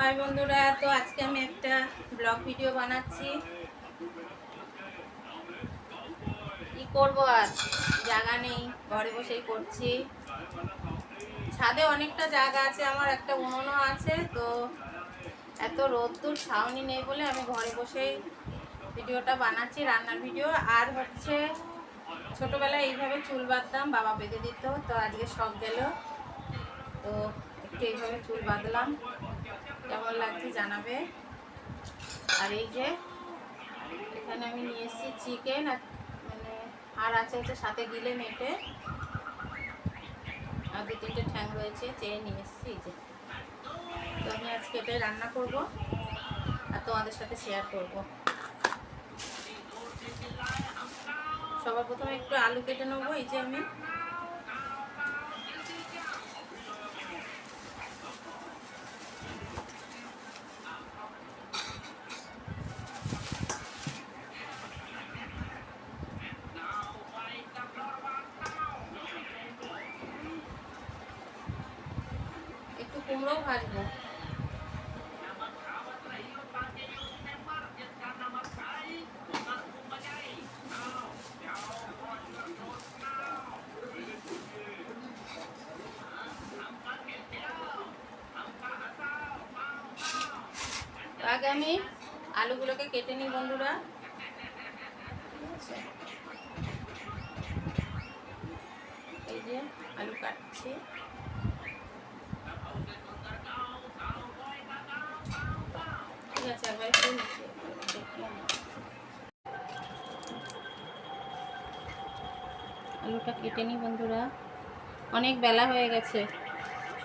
High বন্ধুরা, তো আজকে আমি একটা ব্লগ ভিডিও বানাচ্ছি। কি করব, আর জায়গা নেই, ঘরে বসেই করছি। ছাদে অনেকটা জায়গা আছে, আমার একটা উনুনও আছে, তো এত রোদ্দুর ছাউনি নেই বলে আমি ঘরে বসেই ভিডিওটা বানাচ্ছি, রান্নার ভিডিও। আর হচ্ছে ছোটোবেলায় এইভাবে চুল বাঁধতাম, বাবা বেঁধে দিত, তো আজকে শখ গেল, তো একটু এইভাবে চুল বাঁধলাম। কেমন লাগছে জানাবে। আর এই যে এখানে আমি নিয়ে এসেছি চিকেন, মানে আর আছে সাথে গিলে মেটে, আর 2-3টে ঠ্যাং রয়েছে, চেয়ে নিয়ে এসেছি। এই যে, তো আমি আজকে এটাই রান্না করব আর তোমাদের সাথে শেয়ার করব। সবার প্রথমে একটু আলু কেটে নেবো। এই যে আমি একটু কুমড়োও ভাজবো। আগে আমি আলুগুলোকে কেটে নিই বন্ধুরা। এই যে আলু কাটছি। ঠিক আছে, একবার একটু আলুটা কেটে নিই বন্ধুরা। অনেক বেলা হয়ে গেছে,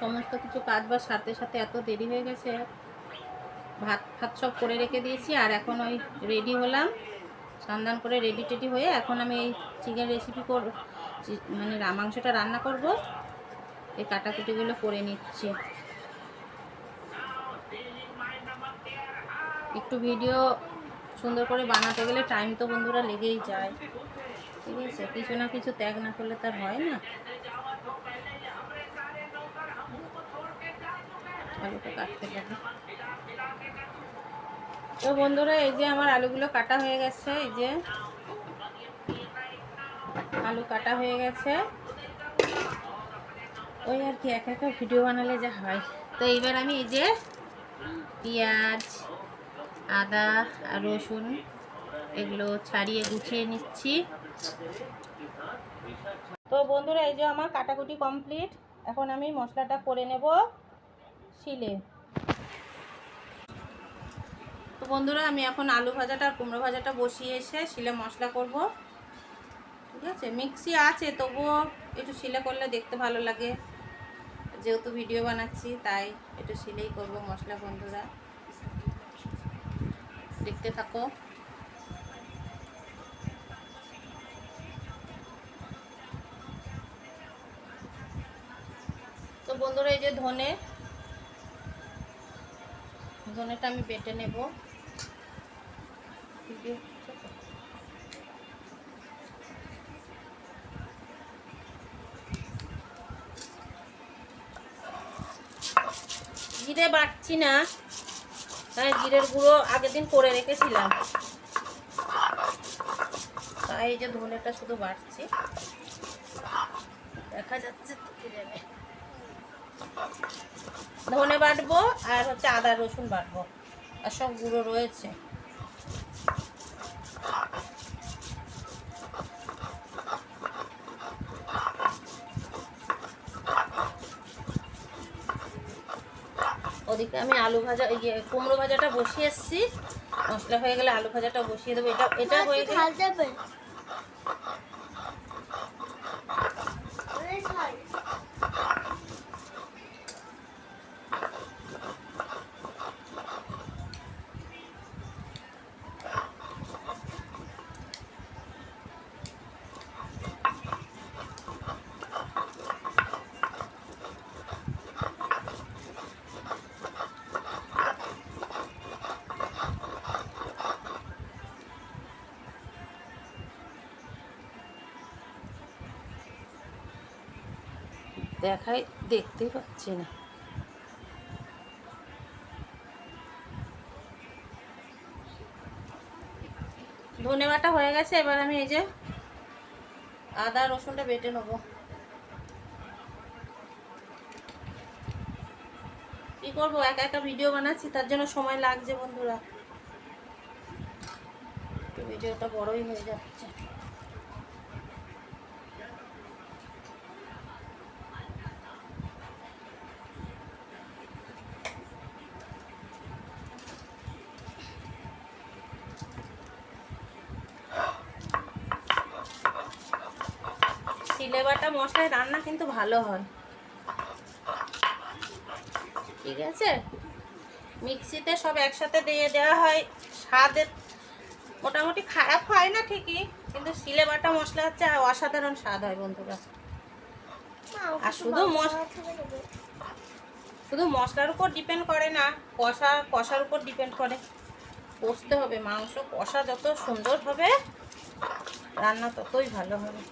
সমস্ত কিছু কাজ বাজ সাথে সাথে এত দেরি হয়ে গেছে। ভাত সব করে রেখে দিয়েছি, আর এখন ওই রেডি হলাম, স্নান করে রেডি টেডি হয়ে এখন আমি এই চিকেন রেসিপি মানে মাংসটা রান্না করব। এই কাটাকুটিগুলো করে নিচ্ছি। একটু ভিডিও সুন্দর করে বানাতে গেলে টাইম তো বন্ধুরা লেগেই যায়, ঠিক আছে? কিছু না কিছু ত্যাগ না করলে তার হয় না। আলুটা কাটতে হবে। তো বন্ধুরা, এই যে আমার আলুগুলো কাটা হয়ে গেছে। এই যে আলু কাটা হয়ে গেছে। ওই আর কি, একা একা ভিডিও বানালে যা হয়। তো এইবার আমি এই যে পেঁয়াজ, আদা আর রসুন এগুলো ছাড়িয়ে গুছিয়ে নিচ্ছি। তো বন্ধুরা, এই যে আমার কাটাকুটি কমপ্লিট। এখন আমি মশলাটা করে নেব শিলে। তো বন্ধুরা, আমি এখন আলু ভাজাটা আর কুমড়ো ভাজাটা বসিয়ে এসে শিলে মশলা করব। ঠিক আছে, মিক্সি আছে, তবুও একটু শিলে করলে দেখতে ভালো লাগে, যেহেতু ভিডিও বানাচ্ছি তাই একটু শিলেই করব মশলা। বন্ধুরা দেখতে থাকো। তো বন্ধুরা, এই যে ধনেটা আমি বেটে নেব। জিরে বাটছি না, তাই জিরের গুঁড়ো আগের দিন করে রেখেছিলাম, তাই এই যে ধনেটা শুধু বাটছি। দেখা যাচ্ছে ধনে বাটবো, আর হচ্ছে আদা রসুন বাটবো, আর সব গুঁড়ো রয়েছে। ওদিকে আমি আলু ভাজা, কুমড়ো ভাজাটা বসিয়ে এসেছি। মশলা হয়ে গেলে আলু ভাজাটা বসিয়ে দেবো। এটা হয়ে গেলে দেখতেই পাচ্ছি না। ধনে বাটা হয়ে গেছে, এবার আমি এই যে আদা রসুনটা বেটে নেবো। কি করবো, একা একা ভিডিও বানাচ্ছি, তার জন্য সময় লাগছে বন্ধুরা, একটু ভিডিওটা বড়ই হয়ে যাচ্ছে। সিলে বাটা মশলায় রান্না কিন্তু ভালো হয়, ঠিক আছে। মিক্সিতে সব একসাথে দিয়ে দেওয়া হয়, স্বাদের মোটামুটি খারাপ হয় না ঠিকই, কিন্তু সিলে বাটা মশলা হচ্ছে অসাধারণ স্বাদ হয় বন্ধুরা। আর শুধু মশলার উপর ডিপেন্ড করে না, কষার উপর ডিপেন্ড করে। কষতে হবে, মাংস কষা যত সুন্দর হবে রান্না ততই ভালো হবে।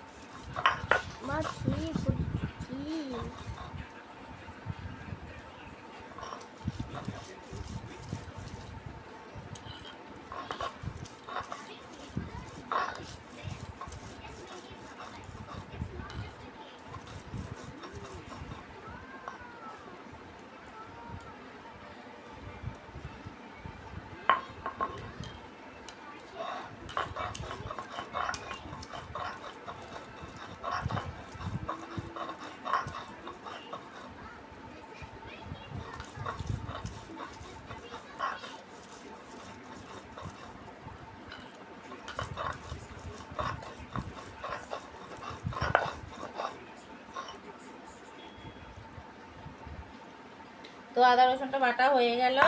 তো আদা রসুনটা বাটা হয়ে গেল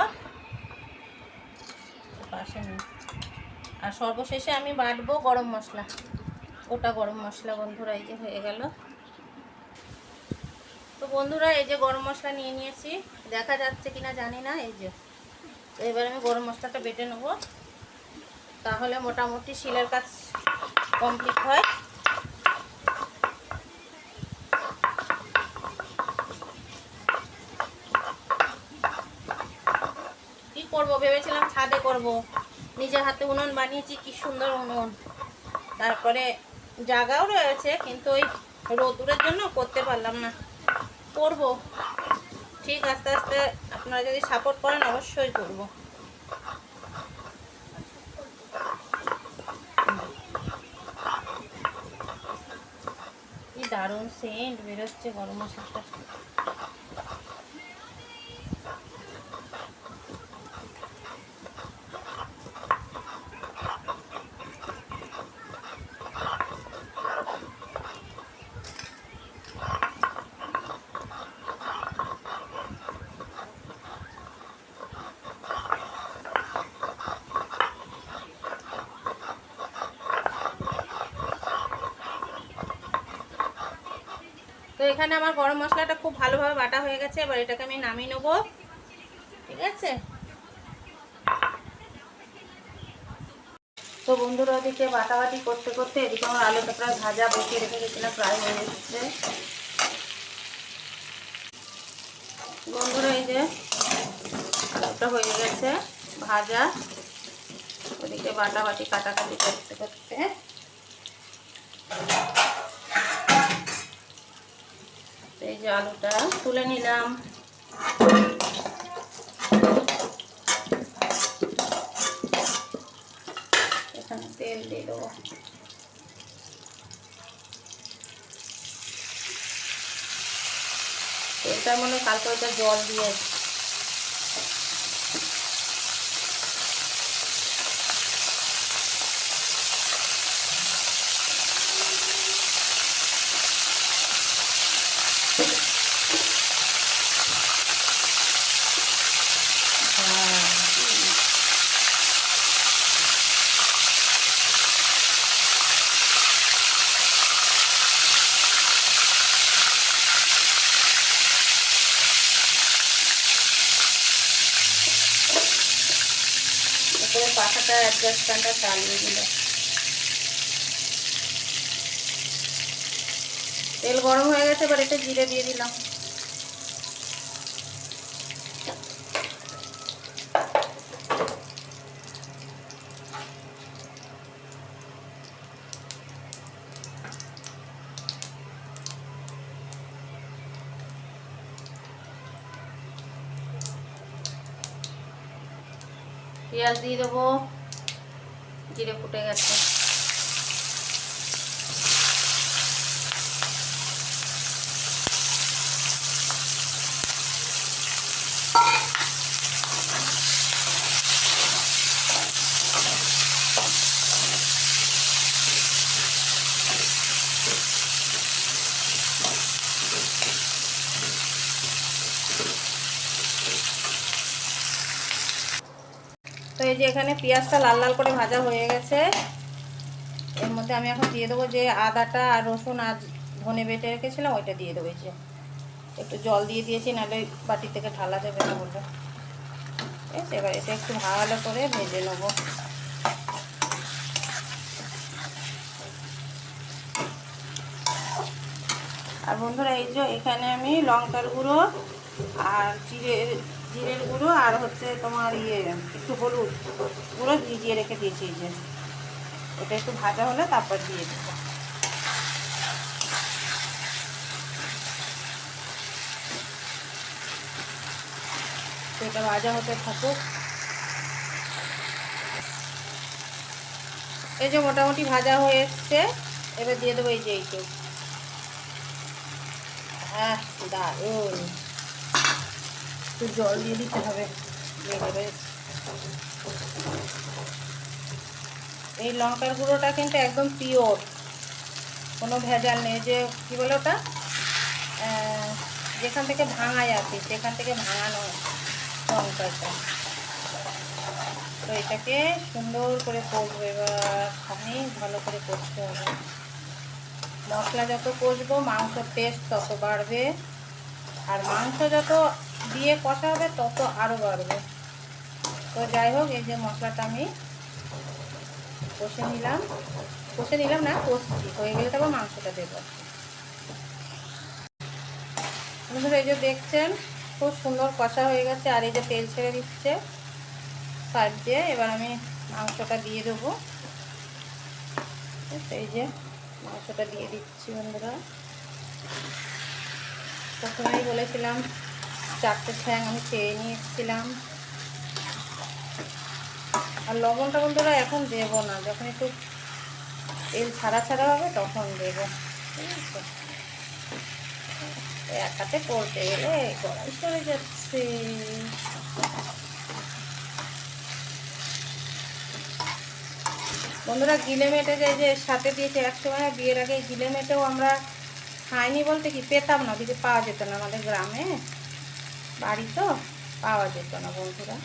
পাশে নেই। আর সর্বশেষে আমি বাটবো গরম মশলা, ওটা গরম মশলা বন্ধুরা, এই যে হয়ে গেল। তো বন্ধুরা এই যে গরম মশলা নিয়ে নিয়েছি, দেখা যাচ্ছে কিনা জানি না, এই যে। তো এবার আমি গরম মশলাটা বেটে নেব, তাহলে মোটামুটি শিলের কাজ কমপ্লিট হয়। কি করব ভেবেছিলাম ছাদে করব, নিজের হাতে উনুন বানিয়েছি, কি সুন্দর উনুন, তারপরে জায়গাও রয়েছে, কিন্তু ওই রোদুরের জন্য করতে পারলাম না। করব ঠিক আস্তে আস্তে, আপনারা যদি সাপোর্ট করেন অবশ্যই করব। কি দারুণ সেন্ট বেরোচ্ছে গরম মশলাটা। তো এখানে আমার গরম মশলাটা খুব ভালোভাবে বাটা হয়ে গেছে, এবার এটাকে আমি নামিয়ে নেব, ঠিক আছে। তো বন্ধুরা ওদিকে বাটাবাটি করতে করতে এদিকে আমার আলুটা প্রায় ভাজা বসিয়ে রেখে গেছিলাম, প্রায় হয়ে এসেছে বন্ধুরা। এই যে আলুটা হয়ে গেছে ভাজা, ওদিকে বাটাবাটি কাটাকাটি করতে করতে এই যে আলুটা তুলে নিলাম। এখানে তেল দিয়ে দেবো, তেলটার মনে কালকে ওইটা জল দিয়েছে। উপরে পাখাটা অ্যাডজাস্ট ফ্যানটা চালিয়ে দিল। তেল গরম হয়ে গেছে, এবার এতে জিরে দিয়ে দিলাম। পেঁয়াজ দিয়ে দেবো, জিরে ফুটে গেছে। তো এই যে এখানে পেঁয়াজটা লাল লাল করে ভাজা হয়ে গেছে। এর মধ্যে আমি এখন দিয়ে দেবো যে আদাটা আর রসুন আর ধনে বেটে রেখেছিলাম, ওইটা দিয়ে দেবো। এই যে একটু জল দিয়ে দিয়েছি, নাহলে বাটি থেকে ঢালা যাবে না বলবে। ঠিক আছে, এবার এটা একটু ভালো করে ভেজে নেবো। আর বন্ধুরা এই যে এখানে আমি লঙ্কার গুঁড়ো আর জিরের গুঁড়ো আর হচ্ছে তোমার একটু হলুদ গুঁড়ো ভিজিয়ে রেখে দিয়েছি। এই যে এটা একটু ভাজা হলে তারপর দিয়ে দেবো। তো এটা ভাজা হতে থাকুক। এই যে মোটামুটি ভাজা হয়ে এসছে, এবার দিয়ে দেবো এই যে এইটুকু। হ্যাঁ দারুণ। একটু জল দিয়ে দিতে হবে। এই লঙ্কার গুঁড়োটা কিন্তু একদম পিওর, কোনো ভেজাল নেই। যে কী বলে ওটা, যেখান থেকে ভাঙায় আছে সেখান থেকে ভাঙানো লঙ্কাটা। তো এটাকে সুন্দর করে কষবো। এবার খানি ভালো করে কষতে হবে। মশলা যত কষবো মাংসর টেস্ট তত বাড়বে, আর মাংস যত দিয়ে কষা হবে তত আরও বাড়বে। তো যাই হোক, এই যে মশলাটা আমি কষে নিলাম না, কষছি। হয়ে গেলে তারপর মাংসটা দেবো। বন্ধুরা এই যে দেখছেন খুব সুন্দর কষা হয়ে গেছে, আর এই যে তেল ছেড়ে দিচ্ছে সাইড দিয়ে। এবার আমি মাংসটা দিয়ে দেবো। এই যে মাংসটা দিয়ে দিচ্ছি। বন্ধুরা প্রথমেই বলেছিলাম 4টে ঠ্যাং আমি খেয়ে নিয়ে এসেছিলাম। আর লবণটা বন্ধুরা এখন দেবো না, যখন একটু তেল ছাড়া ছাড়া হবে তখন দেবো। ঠিক আছে, এক হাতে করতে গেলে কড়াই চলে যাচ্ছে। বন্ধুরা গিলে মেটে যে সাথে দিয়েছে, একসময় বিয়ের আগে গিলে মেটেও আমরা খাইনি বলতে কি পেতাম না, দিদি পাওয়া যেত না আমাদের গ্রামে, বাড়ি তো পাওয়া যেত না বন্ধুরা।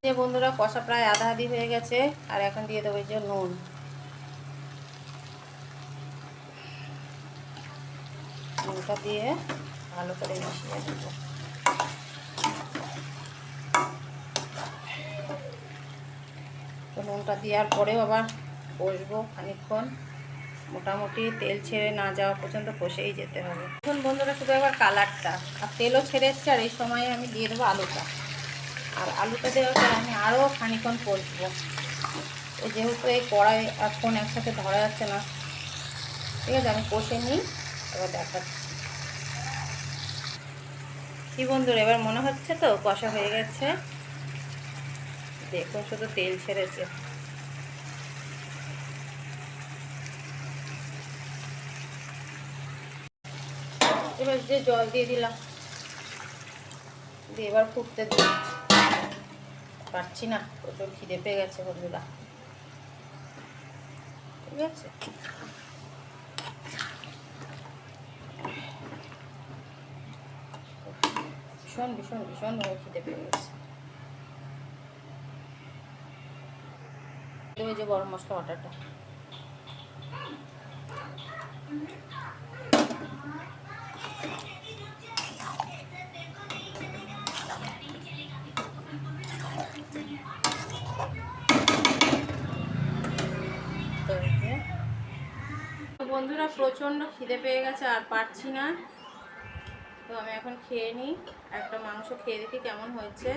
যে বন্ধুরা কষা প্রায় আধা আধি হয়ে গেছে, আর এখন দিয়ে দেবো এই যে নুন। নুনটা দিয়ে ভালো করে মিশিয়ে দেবো। তো নুনটা দেওয়ার পরেও আবার কষবো খানিকক্ষণ, মোটামুটি তেল ছেড়ে না যাওয়া পর্যন্ত কষেই যেতে হবে। এখন বন্ধুরা শুধু এবার কালারটা, আর তেলও ছেড়ে এসছে। আর এই সময়ে আমি দিয়ে দেবো আলুটা। আর আলুটা দেওয়ার পর আমি আরও খানিকক্ষণ কষবো। যেহেতু এই কড়াই আর ফোন একসাথে ধরা যাচ্ছে না, ঠিক আছে আমি কষে নিই, এবার দেখাচ্ছি। কি বন্ধুরা এবার মনে হচ্ছে তো কষা হয়ে গেছে? দেখুন শুধু তেল ছেড়েছে। এবার যে জল দিয়ে দিলাম, দিয়ে এবার ফুটতে দিই। পারছি না, প্রচুর খিদে পেয়ে গেছে বন্ধুরা। ঠিক আছে, ভীষণ ভীষণ ভীষণভাবে খিদে পেয়ে গেছে। ওই যে গরম মশলা বাটাটা, বন্ধুরা প্রচণ্ড খিদে পেয়ে গেছে, আর পারছি না। তো আমি এখন খেয়ে নিই, একটা মাংস খেয়ে দেখি কেমন হয়েছে।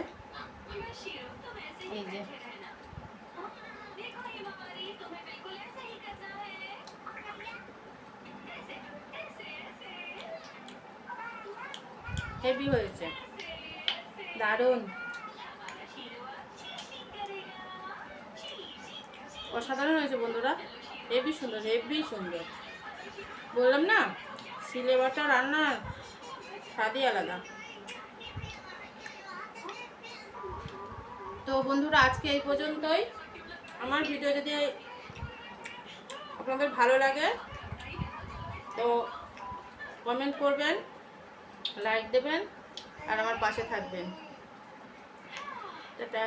এই যে হেভি হয়েছে, দারুণ। অসাধারণ হয়েছে বন্ধুরা, হেভি সুন্দর, হেভি সুন্দর। বললাম না, সিলে বাটা রান্নার স্বাদই আলাদা। তো বন্ধুরা আজকে এই পর্যন্তই। আমার ভিডিও যদি আপনাদের ভালো লাগে তো কমেন্ট করবেন, লাইক দেবেন আর আমার পাশে থাকবেন। টাটা।